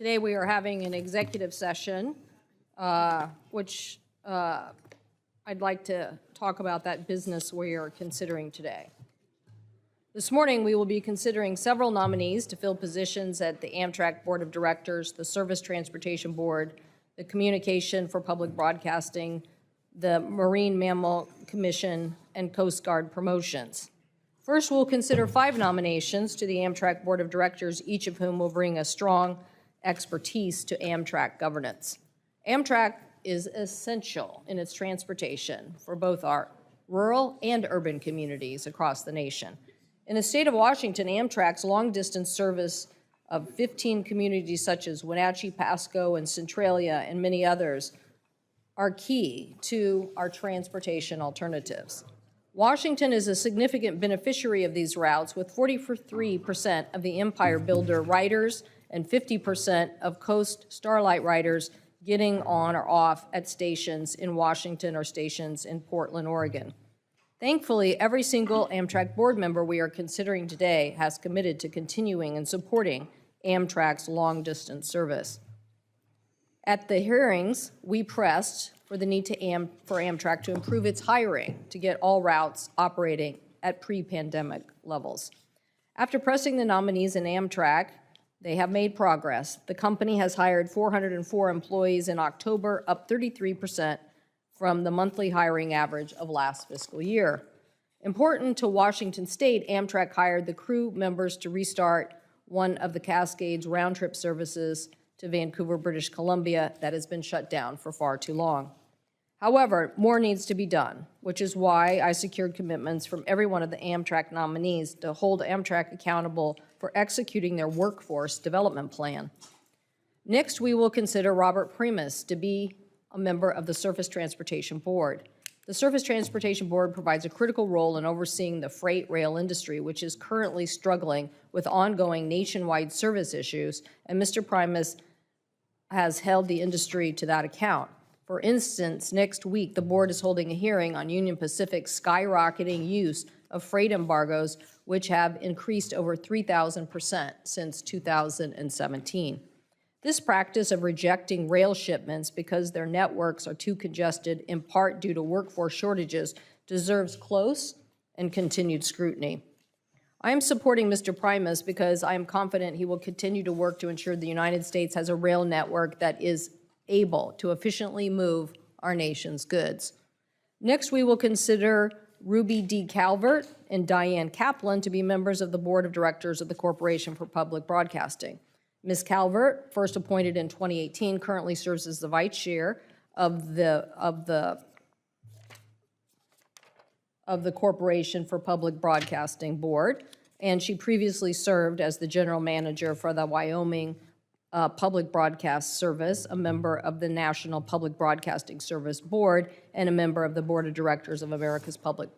Today we are having an executive session, which I'd like to talk about that business we are considering today. This morning we will be considering several nominees to fill positions at the Amtrak Board of Directors, the Surface Transportation Board, the Communication for Public Broadcasting, the Marine Mammal Commission, and Coast Guard promotions. First, we'll consider 5 nominations to the Amtrak Board of Directors, each of whom will bring a strong expertise to Amtrak governance. Amtrak is essential in its transportation for both our rural and urban communities across the nation. In the state of Washington, Amtrak's long-distance service of 15 communities such as Wenatchee, Pasco, and Centralia, and many others, are key to our transportation alternatives. Washington is a significant beneficiary of these routes, with 43% of the Empire Builder riders and 50% of Coast Starlight riders getting on or off at stations in Washington or stations in Portland, Oregon. Thankfully, every single Amtrak board member we are considering today has committed to continuing and supporting Amtrak's long-distance service. At the hearings, we pressed for the need for Amtrak to improve its hiring to get all routes operating at pre-pandemic levels. After pressing the nominees in Amtrak, they have made progress. The company has hired 404 employees in October, up 33% from the monthly hiring average of last fiscal year. Important to Washington State, Amtrak hired the crew members to restart one of the Cascades round-trip services to Vancouver, British Columbia that has been shut down for far too long. However, more needs to be done, which is why I secured commitments from every one of the Amtrak nominees to hold Amtrak accountable for executing their workforce development plan. Next, we will consider Robert Primus to be a member of the Surface Transportation Board. The Surface Transportation Board provides a critical role in overseeing the freight rail industry, which is currently struggling with ongoing nationwide service issues, and Mr. Primus has held the industry to that account. For instance, next week, the board is holding a hearing on Union Pacific's skyrocketing use of freight embargoes, which have increased over 3,000% since 2017. This practice of rejecting rail shipments because their networks are too congested, in part due to workforce shortages, deserves close and continued scrutiny. I am supporting Mr. Primus because I am confident he will continue to work to ensure the United States has a rail network that is able to efficiently move our nation's goods. Next, we will consider Ruby D. Calvert and Diane Kaplan to be members of the Board of Directors of the Corporation for Public Broadcasting. Ms. Calvert, first appointed in 2018, currently serves as the vice chair of the Corporation for Public Broadcasting Board, and she previously served as the general manager for the Wyoming Public Broadcast Service, a member of the National Public Broadcasting Service Board, and a member of the Board of Directors of America's Public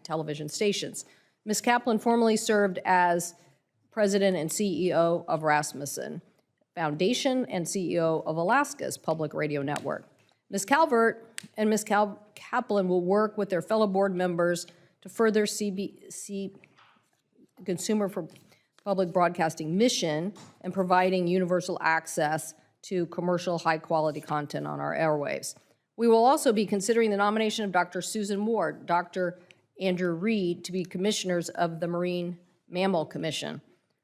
television stations. Ms. Kaplan formerly served as President and CEO of Rasmussen Foundation and CEO of Alaska's Public Radio Network. Ms. Calvert and Ms. Kaplan will work with their fellow board members to further Consumer for Public Broadcasting mission and providing universal access to commercial high-quality content on our airwaves. We will also be considering the nomination of Dr. Susan Ward, Dr. Andrew Reed to be commissioners of the Marine Mammal Commission.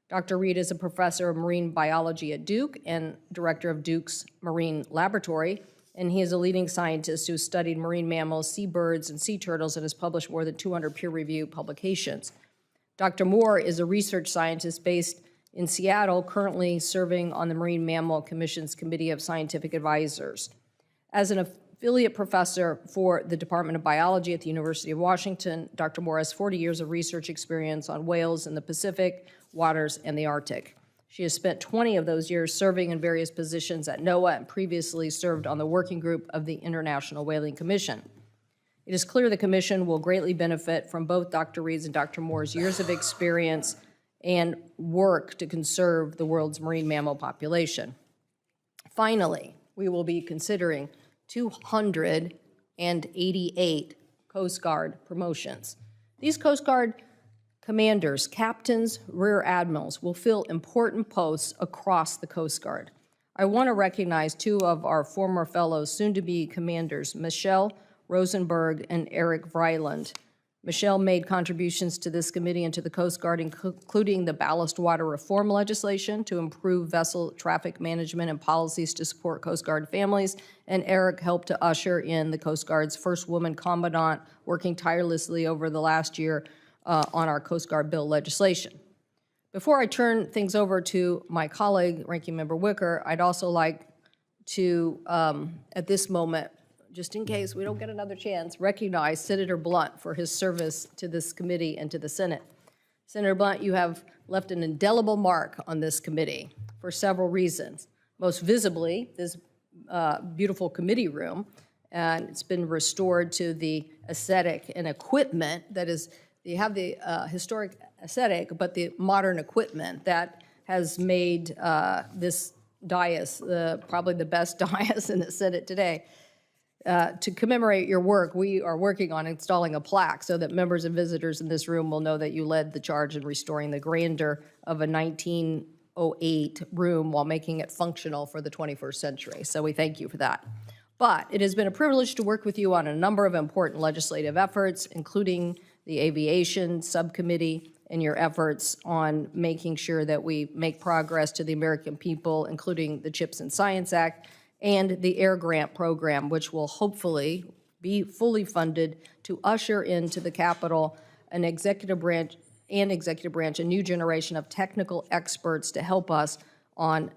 Dr. Reed is a professor of marine biology at Duke and director of Duke's Marine Laboratory, and he is a leading scientist who has studied marine mammals, seabirds, and sea turtles and has published more than 200 peer-reviewed publications. Dr. Moore is a research scientist based in Seattle, currently serving on the Marine Mammal Commission's Committee of Scientific Advisors. As an affiliate professor for the Department of Biology at the University of Washington, Dr. Moore has 40 years of research experience on whales in the Pacific waters and the Arctic. She has spent 20 of those years serving in various positions at NOAA and previously served on the working group of the International Whaling Commission. It is clear the Commission will greatly benefit from both Dr. Reed's and Dr. Moore's years of experience and work to conserve the world's marine mammal population. Finally, we will be considering 288 Coast Guard promotions. These Coast Guard commanders, captains, rear admirals will fill important posts across the Coast Guard. I want to recognize two of our former fellows, soon-to-be commanders, Michelle Rosenberg and Eric Vryland. Michelle made contributions to this committee and to the Coast Guard, including the ballast water reform legislation to improve vessel traffic management and policies to support Coast Guard families. And Eric helped to usher in the Coast Guard's first woman commandant, working tirelessly over the last year on our Coast Guard bill legislation. Before I turn things over to my colleague, Ranking Member Wicker, I'd also like to, at this moment, just in case we don't get another chance, recognize Senator Blunt for his service to this committee and to the Senate. Senator Blunt, you have left an indelible mark on this committee for several reasons. Most visibly, this beautiful committee room, and it's been restored to the aesthetic and equipment that is, you have the historic aesthetic, but the modern equipment that has made this dais probably the best dais in the Senate today. To commemorate your work, we are working on installing a plaque so that members and visitors in this room will know that you led the charge in restoring the grandeur of a 1908 room while making it functional for the 21st century. So we thank you for that. But it has been a privilege to work with you on a number of important legislative efforts, including the Aviation Subcommittee and your efforts on making sure that we make progress to the American people, including the CHIPS and Science Act and the Air Grant Program, which will hopefully be fully funded to usher into the Capitol an executive branch a new generation of technical experts to help us on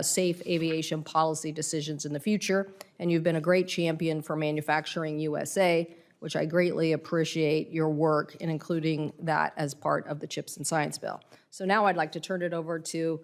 safe aviation policy decisions in the future. And you've been a great champion for Manufacturing USA, which I greatly appreciate your work in including that as part of the CHIPS and Science Bill. So now I'd like to turn it over to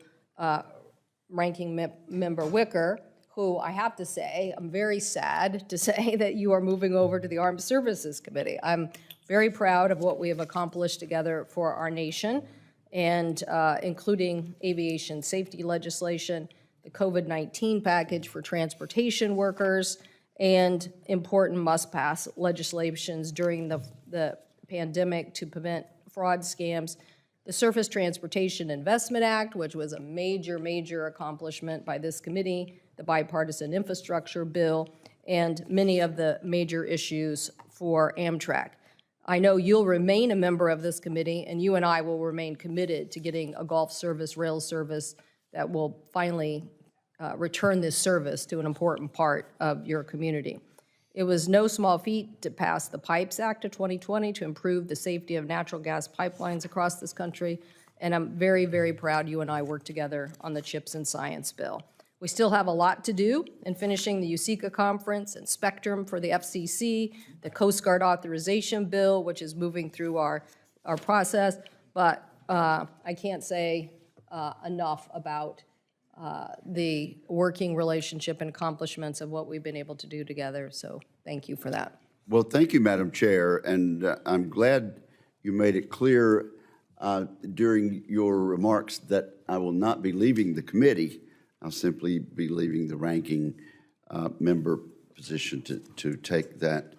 Ranking Member Wicker, who I have to say, I'm very sad to say that you are moving over to the Armed Services Committee. I'm very proud of what we have accomplished together for our nation, and including aviation safety legislation, the COVID-19 package for transportation workers, and important must-pass legislations during the pandemic to prevent fraud scams. The Surface Transportation Investment Act, which was a major, major accomplishment by this committee, the Bipartisan Infrastructure Bill, and many of the major issues for Amtrak. I know you'll remain a member of this committee, and you and I will remain committed to getting a Gulf service, rail service that will finally return this service to an important part of your community. It was no small feat to pass the PIPES Act of 2020 to improve the safety of natural gas pipelines across this country, and I'm very, very proud you and I worked together on the CHIPS and Science Bill. We still have a lot to do in finishing the USICA conference and Spectrum for the FCC, the Coast Guard authorization bill, which is moving through our process, but I can't say enough about the working relationship and accomplishments of what we've been able to do together, so thank you for that. Well, thank you, Madam Chair, and I'm glad you made it clear during your remarks that I will not be leaving the committee. I'll simply be leaving the ranking member position to take that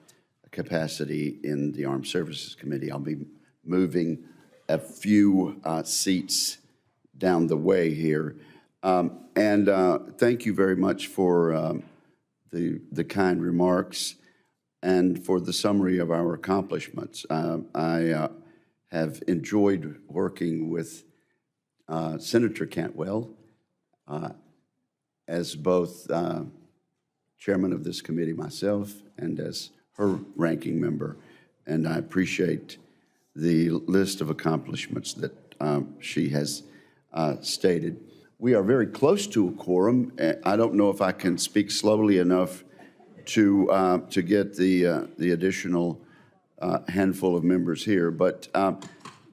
capacity in the Armed Services Committee. I'll be moving a few seats down the way here. Thank you very much for the kind remarks and for the summary of our accomplishments. I have enjoyed working with Senator Cantwell as both chairman of this committee myself and as her ranking member, and I appreciate the list of accomplishments that she has stated. We are very close to a quorum. I don't know if I can speak slowly enough to get the additional handful of members here, but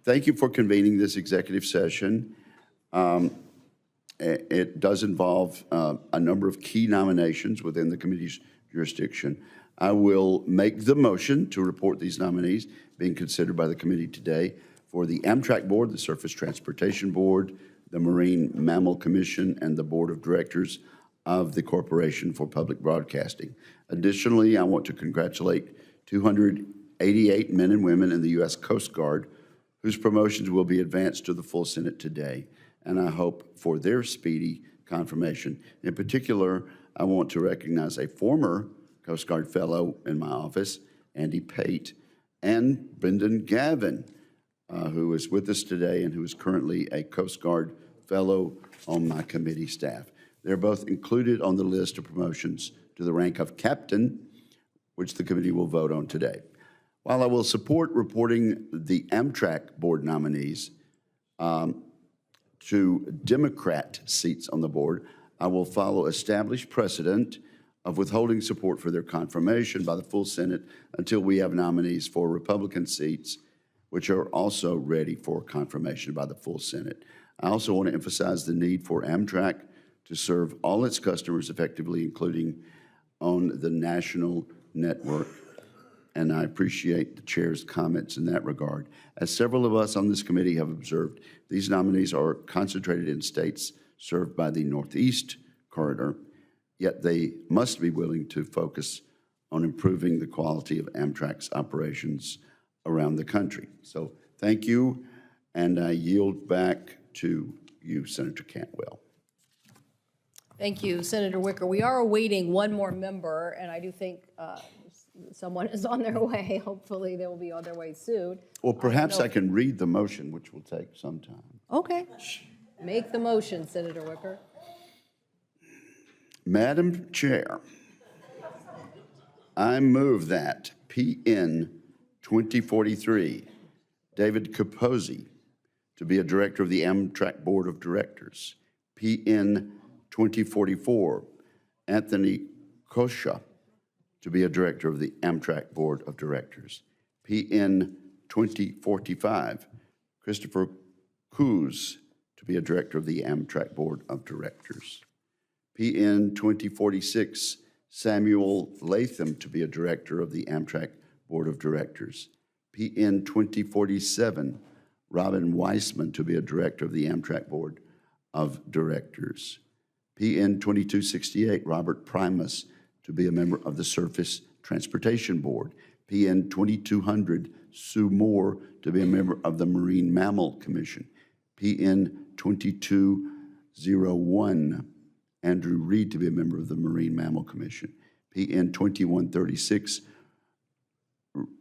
thank you for convening this executive session. It does involve a number of key nominations within the committee's jurisdiction. I will make the motion to report these nominees being considered by the committee today for the Amtrak Board, the Surface Transportation Board, the Marine Mammal Commission, and the Board of Directors of the Corporation for Public Broadcasting. Additionally, I want to congratulate 288 men and women in the U.S. Coast Guard whose promotions will be advanced to the full Senate today, and I hope for their speedy confirmation. In particular, I want to recognize a former Coast Guard fellow in my office, Andy Pate, and Brendan Gavin, who is with us today and who is currently a Coast Guard fellow on my committee staff. They're both included on the list of promotions to the rank of captain, which the committee will vote on today. While I will support reporting the Amtrak board nominees to Democrat seats on the board, I will follow established precedent of withholding support for their confirmation by the full Senate until we have nominees for Republican seats, which are also ready for confirmation by the full Senate. I also want to emphasize the need for Amtrak to serve all its customers effectively, including on the national network. And I appreciate the chair's comments in that regard. As several of us on this committee have observed, these nominees are concentrated in states served by the Northeast Corridor, yet they must be willing to focus on improving the quality of Amtrak's operations around the country. So thank you, and I yield back to you, Senator Cantwell. Thank you, Senator Wicker. We are awaiting one more member, and I do think someone is on their way. Hopefully, they will be on their way soon. Well, perhaps I can read the motion, which will take some time. Okay. Make the motion, Senator Wicker. Madam Chair, I move that PN 2043, David Capozzi to be a director of the Amtrak Board of Directors. PN 2044, Anthony Kosha to be a director of the Amtrak Board of Directors. PN 2045, Christopher Coos to be a director of the Amtrak Board of Directors. PN 2046, Samuel Latham to be a director of the Amtrak Board of Directors. PN 2047, Robin Weissman to be a director of the Amtrak Board of Directors. PN 2268, Robert Primus to be a member of the Surface Transportation Board. PN 2200, Sue Moore to be a member of the Marine Mammal Commission. PN 2201, Andrew Reed to be a member of the Marine Mammal Commission. PN 2136,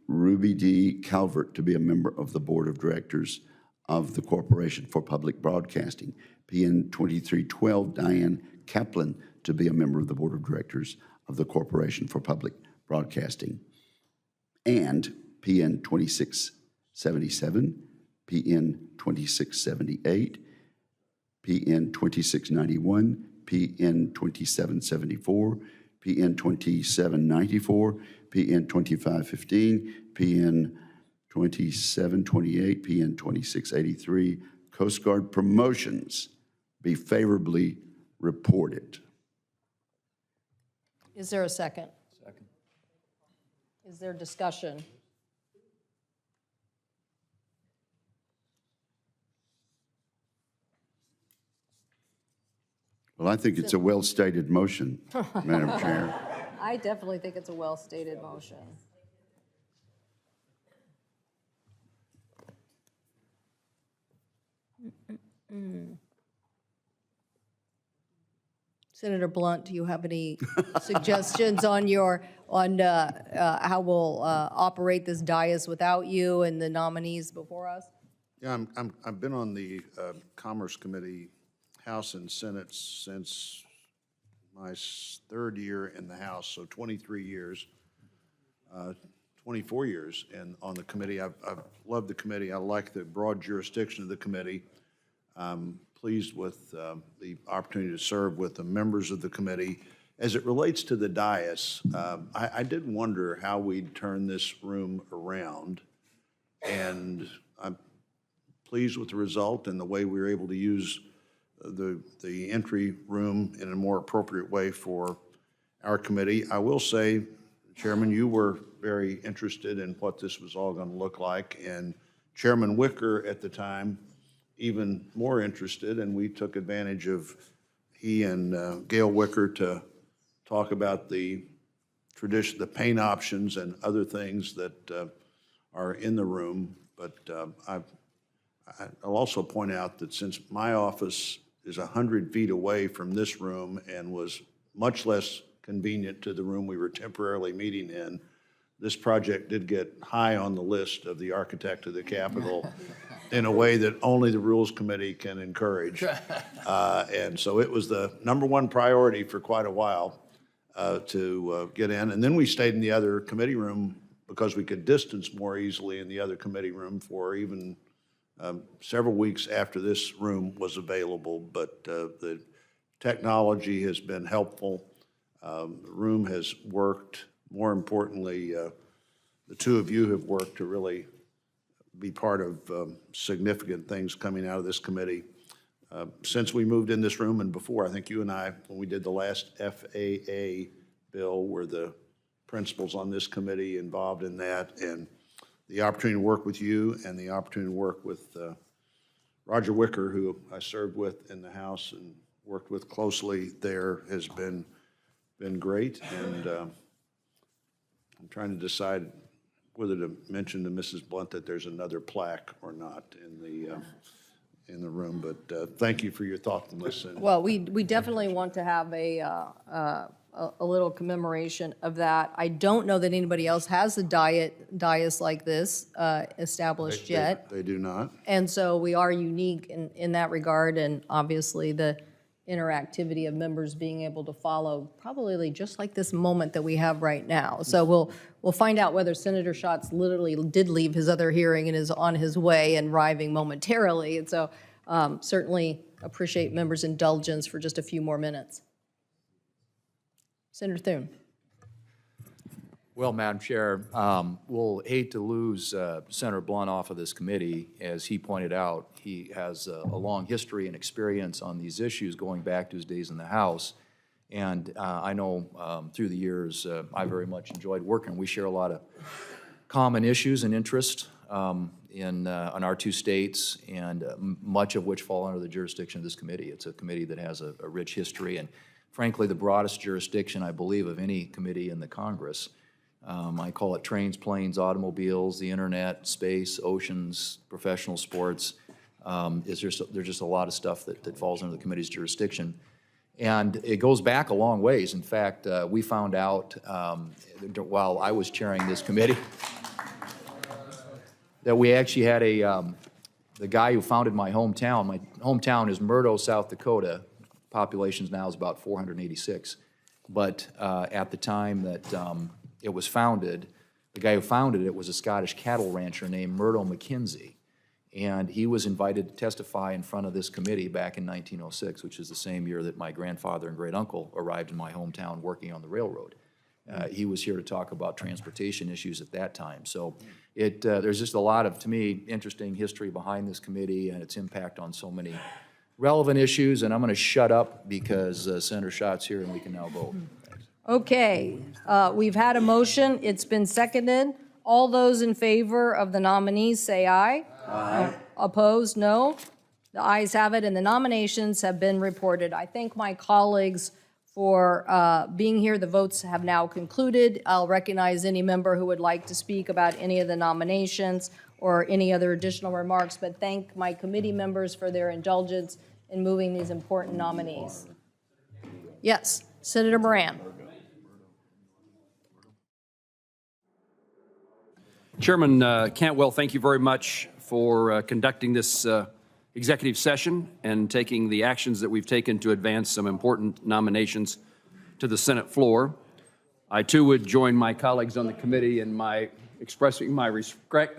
Ruby D. Calvert to be a member of the Board of Directors of the Corporation for Public Broadcasting. PN 2312, Diane Kaplan to be a member of the Board of Directors of the Corporation for Public Broadcasting. And PN 2677, PN 2678, PN 2691, PN 2774, PN 2794, PN 2515, PN 2728, PN 2683, Coast Guard promotions be favorably reported. Is there a second? Second. Is there discussion? Well, I think it's a well-stated motion, Madam Chair. I definitely think it's a well-stated motion. Senator Blunt, do you have any suggestions on how we'll operate this dais without you and the nominees before us? Yeah, I've been on the Commerce Committee, House and Senate since my third year in the House, so 23 years, 24 years, and on the committee. I've loved the committee. I like the broad jurisdiction of the committee. I'm pleased with the opportunity to serve with the members of the committee. As it relates to the dais, I did wonder how we'd turn this room around, and I'm pleased with the result and the way we were able to use the entry room in a more appropriate way for our committee. I will say, Chairman, you were very interested in what this was all going to look like, and Chairman Wicker at the time even more interested, and we took advantage of he and Gail Wicker to talk about the tradition, the paint options and other things that are in the room. But I'll also point out that since my office is 100 feet away from this room and was much less convenient to the room we were temporarily meeting in. This project did get high on the list of the architect of the Capitol in a way that only the Rules Committee can encourage. And so it was the #1 priority for quite a while to get in. And then we stayed in the other committee room because we could distance more easily in the other committee room for even several weeks after this room was available. But the technology has been helpful. The room has worked. More importantly, the two of you have worked to really be part of significant things coming out of this committee. Since we moved in this room and before, I think you and I, when we did the last FAA bill, were the principals on this committee involved in that. And the opportunity to work with you and the opportunity to work with Roger Wicker, who I served with in the House and worked with closely there, has been great. And I'm trying to decide whether to mention to Mrs. Blunt that there's another plaque or not in the room. But thank you for your thoughtfulness. And Well, we definitely want to have a little commemoration of that. I don't know that anybody else has a dais like this established yet. They do not. And so we are unique in that regard, and obviously the interactivity of members being able to follow probably just like this moment that we have right now. So we'll find out whether Senator Schatz literally did leave his other hearing and is on his way and arriving momentarily. And so certainly appreciate members' indulgence for just a few more minutes. Senator Thune. Well, Madam Chair, we'll hate to lose Senator Blunt off of this committee. As he pointed out, he has a long history and experience on these issues going back to his days in the House. And I know through the years, I very much enjoyed working. We share a lot of common issues and interest on our two states, and much of which fall under the jurisdiction of this committee. It's a committee that has a rich history and, frankly, the broadest jurisdiction, I believe, of any committee in the Congress. I call it trains, planes, automobiles, the internet, space, oceans, professional sports. There's just a lot of stuff that falls under the committee's jurisdiction. And it goes back a long ways. In fact, we found out while I was chairing this committee that we actually had the guy who founded my hometown. My hometown is Murdo, South Dakota. Population now is about 486. But at the time that it was founded, the guy who founded it was a Scottish cattle rancher named Murdo McKinsey. And he was invited to testify in front of this committee back in 1906, which is the same year that my grandfather and great uncle arrived in my hometown working on the railroad. He was here to talk about transportation issues at that time. So there's just a lot of, to me, interesting history behind this committee and its impact on so many relevant issues. And I'm going to shut up because Senator Schatz here and we can now vote. Okay, we've had a motion. It's been seconded. All those in favor of the nominees say aye. Aye. Opposed, no. The ayes have it, and the nominations have been reported. I thank my colleagues for being here. The votes have now concluded. I'll recognize any member who would like to speak about any of the nominations or any other additional remarks, but thank my committee members for their indulgence in moving these important nominees. Yes, Senator Moran. Chairman Cantwell, thank you very much for conducting this executive session and taking the actions that we've taken to advance some important nominations to the Senate floor. I too would join my colleagues on the committee in expressing my respect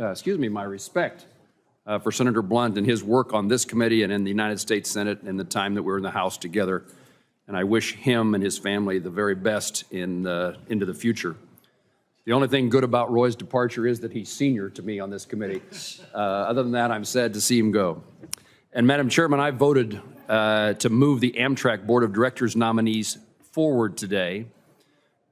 for Senator Blunt and his work on this committee and in the United States Senate and the time that we were in the House together. And I wish him and his family the very best into the future. The only thing good about Roy's departure is that he's senior to me on this committee. Other than that, I'm sad to see him go. And Madam Chairman, I voted to move the Amtrak Board of Directors nominees forward today,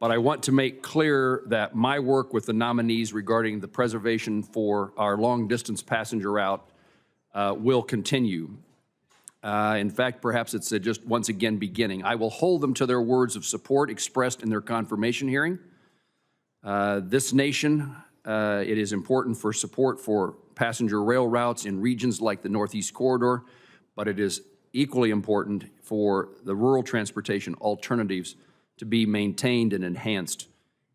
but I want to make clear that my work with the nominees regarding the preservation for our long-distance passenger route will continue. In fact, perhaps it's just once again beginning. I will hold them to their words of support expressed in their confirmation hearing. This nation, it is important for support for passenger rail routes in regions like the Northeast Corridor, but it is equally important for the rural transportation alternatives to be maintained and enhanced.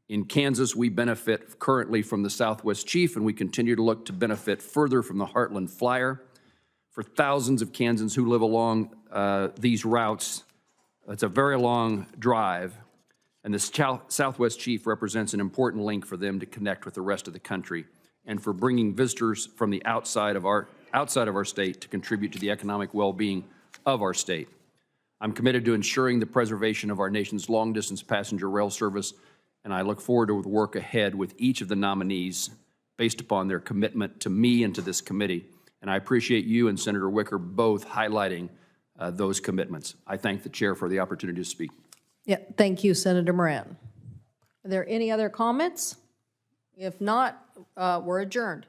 In Kansas, we benefit currently from the Southwest Chief, and we continue to look to benefit further from the Heartland Flyer. For thousands of Kansans who live along these routes, it's a very long drive, and the Southwest Chief represents an important link for them to connect with the rest of the country and for bringing visitors from the outside of our state to contribute to the economic well-being of our state. I'm committed to ensuring the preservation of our nation's long-distance passenger rail service, and I look forward to the work ahead with each of the nominees based upon their commitment to me and to this committee. And I appreciate you and Senator Wicker both highlighting those commitments. I thank the chair for the opportunity to speak. Yeah, thank you, Senator Moran. Are there any other comments? If not, we're adjourned.